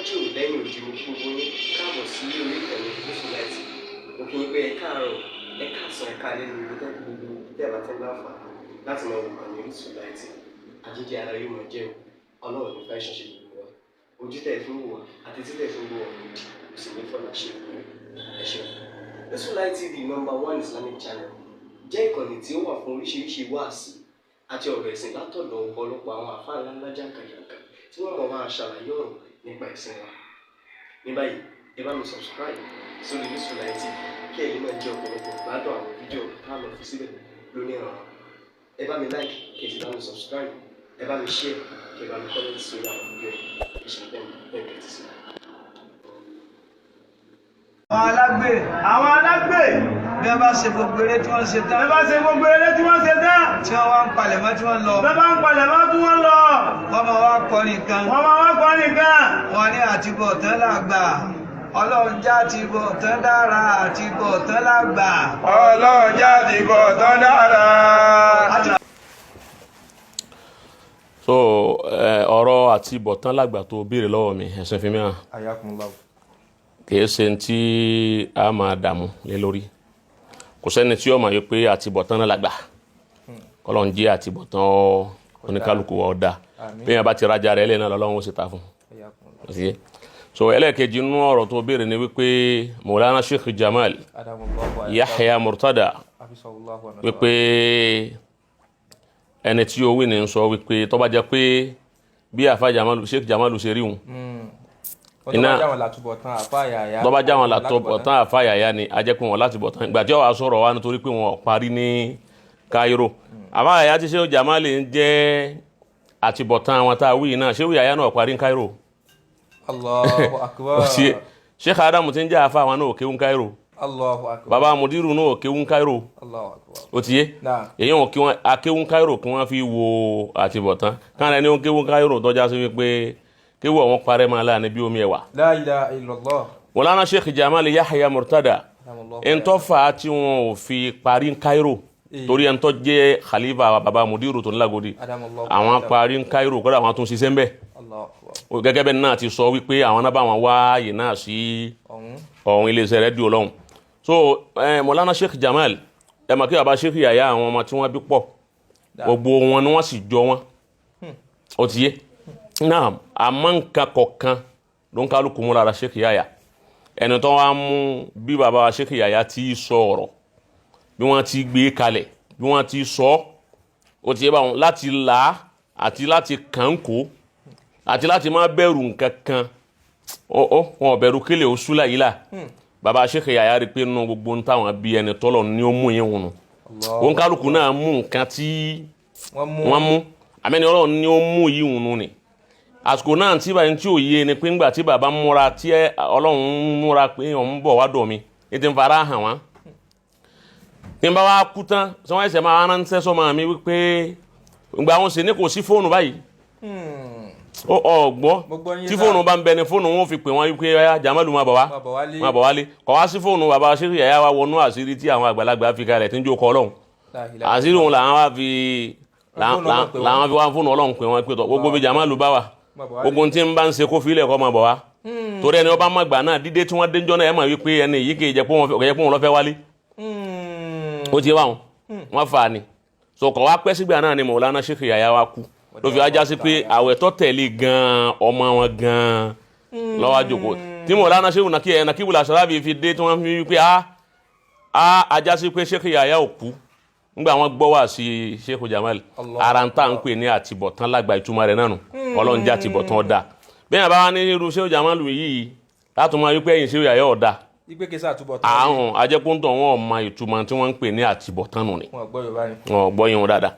níwájú lẹ́yìn òdì mo kí gbogbo yín káàbọ̀ sí orí ìkànnì Wasiu láti mo kí yín pé ẹ káàárọ̀ ẹ káàsán ẹ káalẹ́ ní ibi tẹ́kí gbogbo tẹ́ẹ̀bà tẹ́ láǹfà láti máa wò kàn ní Wasiu láti àjíjẹ ara yóò máa jẹun ọlọ́run nípa ìṣẹ̀ṣẹ̀ gbogbo wa ojú tẹ̀ fún wò wá àti títẹ̀ fún wò wá kò sì ní fọ́nà ṣe ẹ ṣeun. Wasiu TV #1 Islamic channel jẹ́ ìkànnì tí ó wà fún oríṣiríṣi wáàsí àti ọ̀rọ̀ ẹ̀sìn látọ̀dọ̀ ọ̀pọ̀lọpọ̀ àwọn àfáà ńláńlá jàǹkàjàǹkà tí wọ́n mọ̀ máa ṣàlàyé ọ̀rọ̀ nípa ẹ̀sìn wa. Ní báyìí ẹ bá mi subscribe sórí Wasiu TV kí ẹ̀yin máa jẹ́ ọ̀pọ̀lọpọ̀ gbádùn àwọn fídíò táwọn fi síbẹ̀ lónìí ọ̀rọ̀. Ẹ bá mi like kí ẹ sì bá mi subscribe, ẹ bá mi share kí ẹ bá mi comment sórí àwọn fídíò yìí kí ṣe bẹ́ẹ̀ kẹ́tì sí. Àwọn alágbè bí wọ́n bá ṣe gbogbo eré tí wọ́n ṣe tán. Bí wọ́n bá ṣe gbogbo eré tí wọ́n ṣe tán. Tí wọ́n wá ń palẹ̀ mọ́ tí wọ́n lọ. Bí wọ́n bá ń palẹ̀ mọ́ tí wọ́n lọ. Wọ́n máa wá kọ́ nìkan. Wọ́n máa wá kọ́ nìkan. Wọ́n ní àtibọ̀tán làgbà. Ọlọ́run já àtibọ̀tán dára àtibọ̀tán làgbà. Ọlọ́run já àtibọ̀tán dára. So ọ̀rọ̀ àtibọ̀tán làgbà tó béèrè lọ́wọ́ mi ẹ̀sìn fi mìíràn. Ayakumullah. Kìí ṣe tí a máa dààmú lé lórí. Kò sẹ́ni tí ó máa yọ pé àtibọ̀tán náà làgbà. Ọlọ́run jẹ́ àtibọ̀tán oníkálukú ọ̀dà. Bí wọ́n bá ti rajà rẹ̀ lẹ́yìn náà lọ́wọ́ ó sì ta fún. So ẹlẹ́ẹ̀kejì nínú ọ̀rọ̀ tó béèrè ni wípé Maulana Sheikh Jaqmal Yahya Murtada wípé ẹni tí ó wí ní ń sọ wípé tó bá jẹ́ pé bí àfa Sheikh Jaqmal ṣe rí wọn iná tó bá jáwọn látọ̀bọ̀tán àfàyàyà ni a jẹ́ pé wọn láti bọ̀tán ìgbà tí ó wà sọ̀rọ̀ wá nítorí pé wọn parí ní Cairo àfàyàyà tí Sheikh Jaqmal ń jẹ́ àtibọ̀tán àwọn tá a wí náà Sheikh Yahya náà parí ní Cairo. Allahu akbar. Sheikh Adamu tí ń jẹ́ àfa àwọn náà òkè ń Cairo. Allahu akbar. Baba Mudiru náà òkè ń Cairo. Allahu akbar. Ó ti yé èyàn òkè wọn akéwún Cairo kí wọ́n fi wo àtibọ̀tán káàrẹ̀ ní òkèwún Cairo tọ́já sí wípé kéwọ́ wọn parẹ́ máa láàrin bí omi ẹ̀wà. La ilaha illallah. Maulana Sheikh Jaqmal Yahya Murtada ẹn tó fà á tí wọn ò fi parí Cairo torí ẹn tó jẹ́ khalifa Baba Mudiru tó ní Lagege àwọn parí Cairo kódà àwọn tó ń ṣiṣẹ́ ń bẹ̀. Gẹ́gẹ́ bẹ́ẹ̀ náà ti sọ wípé àwọn náà bá wọn wá yìí náà sí ọ̀hún iléeṣẹ́ rédíò lọ́hùn. So Maulana Sheikh Jaqmal ẹ mọ̀ kí bàbá Sheikh Yahya àwọn ọmọ tí wọ́n bí pọ̀ gbogbo wọn ni wọ́n sì jọ wọn ó ti yé náà àmọ́ nǹkan kọ̀ọ̀kan ló ń kálukú mú lára Sheikh Yahya ẹni tó wá mú bí bàbá Sheikh Yahya ti sọ ọ̀rọ̀ bí wọ́n ti gbé kalẹ̀ bí wọ́n ti sọ ó ti yé báwọn láti là àti láti kànkó àti láti má bẹ̀rù nǹkan kan wọn bẹ̀rù kílẹ̀ oṣù láyìí là bàbá Sheikh Yahya rí pé nínú gbogbo ń táwọn bí ẹni tọ́lọ̀ ní ó mú yín wùnú ó ń kálukú náà mú nǹkan tí wọ́n mú àmẹ́ni Ọlọ́run ní ó mú yìí wùnú ni àsìkò náà tí báyìí tí ò yé ni pé ńgbà tí bàbá múra tí Ọlọ́run múra pé òun bọ̀ wá dọ̀ mi ní ti ń fara hàn wá tí ń bá wá kú tán tí wọ́n ẹsẹ̀ máa ránṣẹ́ sọ́mọ mi wípé ìgbà wọn sì ní kò sí fóònù báyìí ọgbọ́ tí fóònù bá ń bẹ ni fóònù wọn fi pè wọ́n wípé ọyá Jaqmal máa bọ̀ wálé kọ̀ wá sí fóònù bàbá Sheikh Yahya wá wọnú àṣírí tí àwọn àgbàlagbà fi kalẹ̀ tí ń jó kọ́ Ọlọ́run àṣírí wọn làwọn fi wá fóònù Ọlọ́run pè wọ́n pé tọ́ gbogbo bí Jaqmal bá wà gbogbo tí ń bá ń ṣe kó filẹ̀ kọ́ máa bọ̀ wá torí ẹni ọba mọ̀gbà náà dídé tí wọ́n dénjọ́ náà ẹ̀ mọ̀ wípé ẹni yìí kì í jẹ́ pé wọ́n lọ́fẹ́ wálé ó ti wá wọn fà á ni so kọ̀ wá pẹ́ sígbà náà ni Maulana Sheikh Yahya wá kú ló fi ajá sí pé àwẹ̀ tó tẹ̀lé gan-an ọmọ wọn gan-an lọ́wọ́ àjòkó tí Maulana Sheikh Nakibul Asrabi fi dé tí wọ́n fi wípé ajá sí pé Sheikh Yahya ò kú nígbà wọn gbọ́ wá sí Sheikh Jaqmal ara ń tà ń pè ní àtibọ̀tán lágbà ìtumọ̀ rẹ̀ náà nù Ọlọ́run jẹ́ àtibọ̀tán ọ̀dà bí wọn bá wá ní irú Sheikh Jaqmal yìí láti máa wípé ẹ̀yìn Sheikh Yahya ọ̀dà àrùn ajẹ́kúntàn wọn ò mọ ìtumọ̀ tí wọ́n ń pè ní àtibọ̀tán nù ni wọn gbọ́ yín wọn dáadáa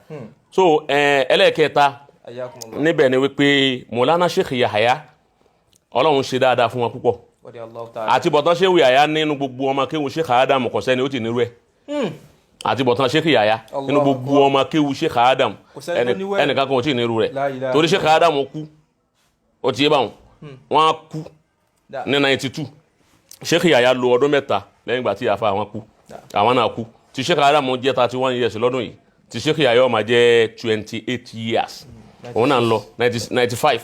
so ẹlẹ́ẹ̀kẹta níbẹ̀ ni wípé Maulana Sheikh Yahya Ọlọ́run ṣe dáadáa fún wọn púpọ̀ àtibọ̀tán Sheikh Yahya nínú gbogbo ọmọ kéwù Sheikh Adam kọ̀sẹ́ni ó ti nírú ẹ̀ àtibọ̀tán Sheikh Yahya nínú gbogbo ọmọ kéwù Sheikh Adam ẹnìkan kan ò tí ì nírú rẹ̀ torí Sheikh Adam kú ó ti yé báwọn wọ́n kú ní 92 Sheikh Yahya lo ọdún mẹ́ta lẹ́yìn ìgbà tí àfa àwọn kú àwọn náà kú tí Sheikh Adam jẹ́ 31 years lọ́dún yìí tí Sheikh Yahya ó máa jẹ́ 28 years òun náà ń lọ 95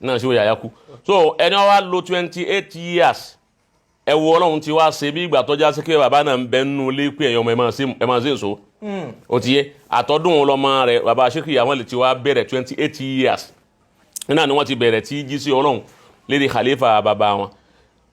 náà Sheikh Yahya kú so ẹni wá lò 28 years ẹ wo Ọlọ́run ti wá ṣe bí ìgbà tó já sí pé bàbá náà ń bẹ nínú ilé pé ẹ̀yọ́ ọmọ ẹ máa ṣe èso ó ti yé àtọ́dún lọ́mọ rẹ̀ bàbá Sheikh Yahya wọ́n lè ti wá bẹ̀rẹ̀ 28 years náà ni wọ́n ti bẹ̀rẹ̀ tí jí sí Ọlọ́run lérí khalifa bàbá wọn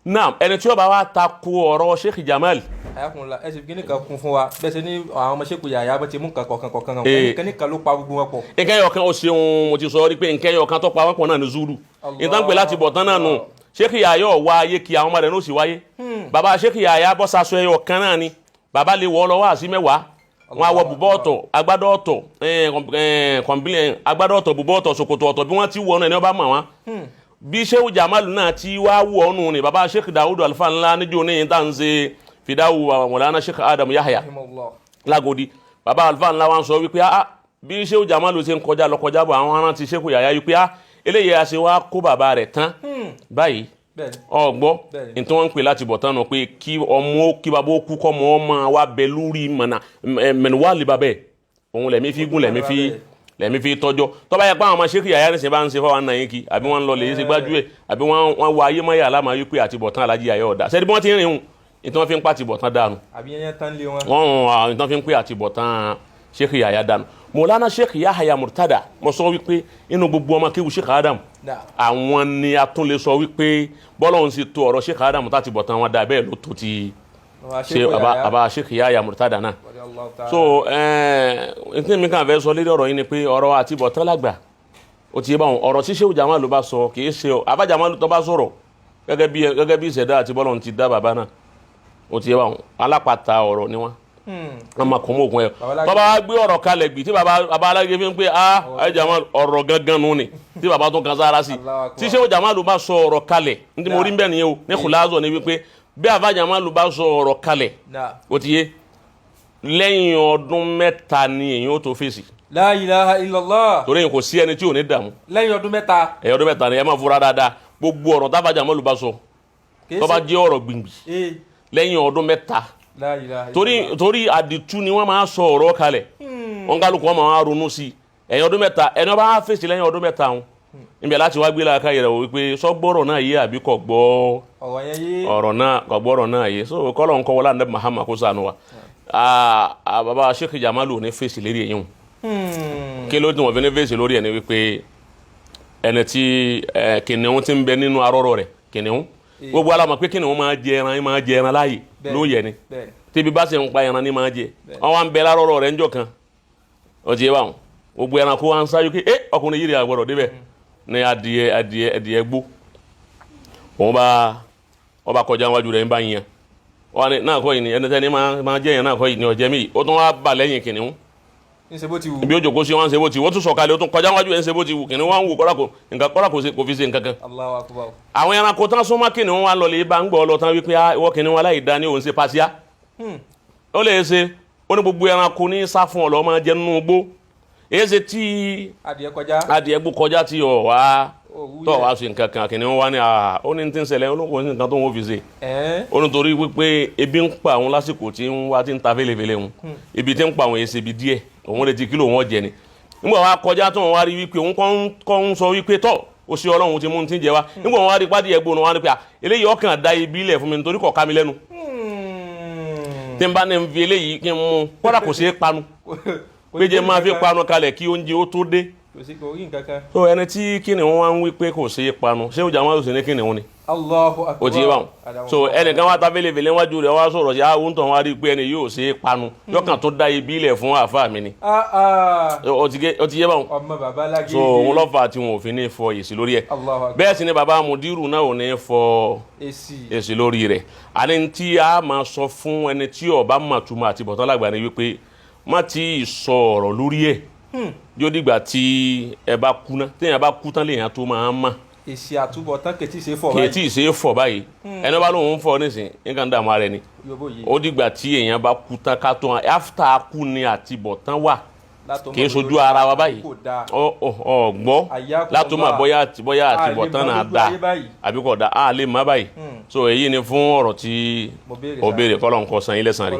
náà ẹni tí ó bá wá takò ọ̀rọ̀ Sheikh Jaqmal ayakunla ẹ sì gíní kan kún fún wa bẹ́ẹ̀ ṣe ní àwọn ọmọ Sheikh Yahya bó ti mú nǹkan kọ̀ọ̀kan ẹnìkan nìkan ló pa gbogbo wọn pọ̀. nǹkan ẹyọ kan ó ṣeun mo ti sọ rí pé nǹkan ẹyọ kan tó pa wọn pọ̀ náà ní zuru ìtàn pé láti bọ̀ tán náà nù Sheikh Yahya wá ayé kí àwọn ọmọ rẹ̀ ní ó sì wáyé bàbá Sheikh Yahya bọ́ saṣọ ẹyọ kan náà ni bàbá lè wọ́ lọ wá sí mẹ́wàá wọn àwọ̀ bùbọ́ ọ̀tọ̀ agbádọ́ ọ̀tọ̀ kọ̀m̀bílẹ̀ agbádọ́ ọ̀tọ̀ bùbọ́ ọ̀tọ̀ ṣòkòtò ọ̀tọ̀ bí wọ́n ti wọ̀ náà ẹni ọba mọ̀ wọn bí Sheikh Jaqmal náà ti wá wọ̀ ọ́nù ni bàbá Sheikh Dawud Alfa ńlá níjó ní yìí tá ń ṣe fidawu Mawlana Sheikh Adam Yahya Lagodi bàbá Alfa ńlá wa ń sọ wípé bí Sheikh Jaqmal ṣe ń kọjá lọ kọjá bọ̀ àwọn arántí Sheikh Yahya wípé eléyìí a ṣe wá kó bàbá rẹ̀ tán báyìí ọgbọ́ ní tí wọ́n ń pè láti bọ̀ tán nù pé kí bàbá ó kú kọ́ mọ́ ọmọ wa bẹ lórí mẹ̀nùwálì bàbẹ́ òun lẹ̀mí fi gún lẹ̀mí fi tọ́jọ́ tó bá yẹ pé àwọn ọmọ Sheikh Yahya nìṣẹ́ bá ń ṣe fáwọn náà yín kí àbí wọ́n ń lọ lè ṣe gbájú ẹ̀ àbí wọ́n wọ ayé mọ́yà aláma yí pé àti bọ̀ tán Alhaji Yahya ọ̀dà sẹ́ni bí wọ́n ti ń rìn hùn ní tí wọ́n fi ń pa àti bọ̀ tán dànù àbí yẹn tán lé wọn. wọ́n ní tí wọ́n fi ń pè àti bọ̀ tán Sheikh Yahya dànù Mawlana Sheikh Yahya Murtada mo sọ wípé inú gbogbo ọmọ kéwu Sheikh Adam àwọn ni a tún lè sọ wípé bọ́lọ́hún sì tó ọ̀rọ̀ Sheikh Adam tá ti bọ̀ tán wọn dà bẹ́ẹ̀ ló tó ti ṣe bàbá Sheikh Yahya Murtada náà so ní mi kàn fẹ́ sọ lédè ọ̀rọ̀ yìí ni pé ọ̀rọ̀ àti bọ̀ tán lágbà ó ti yé báwọn ọ̀rọ̀ tí Sheikh Jaqmal ló bá sọ kì í ṣe Abba Jaqmal tó bá sọ̀rọ̀ gẹ́gẹ́ bí ìṣẹ̀dá àti bọ́lọ́hún ti dá bàbá náà ó ti yé báwọn alápàtà ọ̀rọ̀ ni wọ́n wọ́n máa kún mọ́ òkun ẹ̀ bàbá gbé ọ̀rọ̀ kalẹ̀ gbì tí bàbá Alágé fi ń pé Abba Jaqmal ọ̀rọ̀ gangan nù ni tí bàbá tó kan sára sí tí Sheikh Jaqmal bá sọ ọ̀rọ̀ kalẹ̀ ní mo rí bẹ́ẹ̀ nìyẹn o ní kùlázọ̀ ni wípé bí Abba Jaqmal bá sọ ọ̀rọ̀ kalẹ̀ ó ti yé lẹ́yìn ọdún 3 ni èyí ó tó fèsì. La ilaha illallah. torí kò sí ẹni tí ò ní dààmú. lẹ́yìn ọdún 3. ẹ̀yìn ọdún 3 ni ẹ máa fura dáadáa gbogbo ọ̀rọ̀ tí Abba Jaqmal bá sọ tó bá jẹ́ ọ̀rọ̀ gbìngbì lẹ́yìn ọdún 3 torí àdìtú ni wọ́n máa sọ ọ̀rọ̀ kalẹ̀ wọ́n kálukú wọn máa ronú sí ẹ̀yìn ọdún 3 ẹni wọ́n bá fèsì lẹ́yìn ọdún 3 wọn níbi láti wá gbé láàká yẹ̀rẹ̀ wò wípé sọ́gbọ́rọ̀ náà yé àbí kò gbọ́ ọ̀rọ̀ náà yé so kọ́lọ̀ ń kọ́ wọlé àndẹ́ Muhammad kó sànù wa bàbá Sheikh Jaqmal ní fèsì lérí ẹ̀yìn kí ló dùn wọ́n fi ní fèsì lórí ẹni wípé ẹni tí kìnìún ti ń bẹ nínú arọ́rọ̀ rẹ̀ kìnìún gbogbo alamọ pé kìnìún máa jẹ ẹran láàyè ló yẹ ni tíbi bá sì ń pa ẹran ní máa jẹ wọn wá ń bẹ lárọ́rọ̀ rẹ̀ ńjọ́ kan ó ti yé báwọn gbogbo ẹran kó wá ń sáyó pé ọkùnrin yìí rẹ̀ àgbọ̀dọ̀ débẹ̀ ní adìẹ gbó òun bá kọjá wájú rẹ̀ ń bá yẹn wọn ni náà kọ́ yìí ni ẹni tẹ́ni máa jẹ́ yẹn náà kọ́ yìí ni ọ̀jẹ̀ mi ó tún wá bà lẹ́yìn kìnìún ibi ó jòkó sí wọn ń ṣe bó ti wọ́n tún sọ̀kalẹ̀ ó tún kọjá wájú ẹ̀ ń ṣe bó ti wù kìnìún wọn ń wù kọ́ra kò fi ṣe nǹkan kan. Allahu Akbar. àwọn ẹranko tán súnmọ́ kìnìún wa lọ lè bá ń gbọ́ lọ tán wípé ìwọ kìnìún aláìda ni òun ṣe pàṣíà ó lè ṣe ó ní gbogbo ẹranko ní sá fún ọ̀lọ́ máa jẹ nínú igbó èyí ṣe tí adìẹ gbó kọjá tí ọ̀ wá tọ́ wá sí nǹkan kan kìnìún wa ní ó ní tí ń ṣẹlẹ̀ olóko ní nǹkan tó ń fi ṣe ó ní torí wípé ebi ń pa àwọn lásìkò tí ń wá tí ń ta fẹ́lẹ́fẹ́lẹ́ wọn ibi tí ń pa àwọn èsì ibi díẹ̀ òun lè ti kílò wọn jẹ ni nígbà wá kọjá tó wọn wá rí wípé òun kọ́ ń sọ wípé tọ́ ó ṣe Ọlọ́run ti mú ti ń jẹ wá nígbà wọn wá rí pádìí ẹgbẹ́ òun wá ní pé eléyìí ọkàn da ibi ilẹ̀ fún mi nítorí kọ̀ ká mi lẹ́nu tí n bá ní fi eléyìí kí n mú kọ́dà kò ṣeé panu pé jẹ́ máa fi panu kalẹ̀ kí oúnjẹ ó tó dé so ẹni tí kìnìún wá ń wí pé kò ṣeé panu Sheikh Jaqmal sì ní kìnìún ni Allahu Akbar. ó ti yé báwọn so ẹnìkan wá ta fẹlẹfẹlẹ wájú rẹ̀ wá sọ̀rọ̀ sí àwọn tó wá rí pé ẹni yóò ṣe é panu yọkàn tó dá ibi ilẹ̀ fún àfa mi ni ó ti yé báwọn ọmọ bàbá Lagege so òun lọ́fà tí wọn ò fi ní fọ èsì lórí ẹ̀ bẹ́ẹ̀ sì ni bàbá mudiru náà ò ní fọ èsì lórí rẹ̀ àní tí a máa sọ fún ẹni tí ó bá mà túmọ̀ àti bọ̀tán lágbà ni wípé má ti sọ ọ̀rọ̀ lórí ẹ̀ yóò dìgbà tí ẹ bá kú ná téèyàn bá kú tán léèyàn tó máa ń mà èsì àtúbọ̀tán kètì ṣe fọ̀ báyìí ẹni bá lóun fọ nísìn nǹkan dààmú ara ẹni ó dìgbà tí èèyàn bá kú tán ká tó hàn after kú ni àtibọ̀tán wà kì í sojú ara wa báyìí gbọ́ látò máa bóyá àtibọ̀tán náà dá àbí kò dá a lè má báyìí so èyí ni fún ọ̀rọ̀ tí ó béèrè kọ́lọ̀ ń kọ́ san ilé san rí.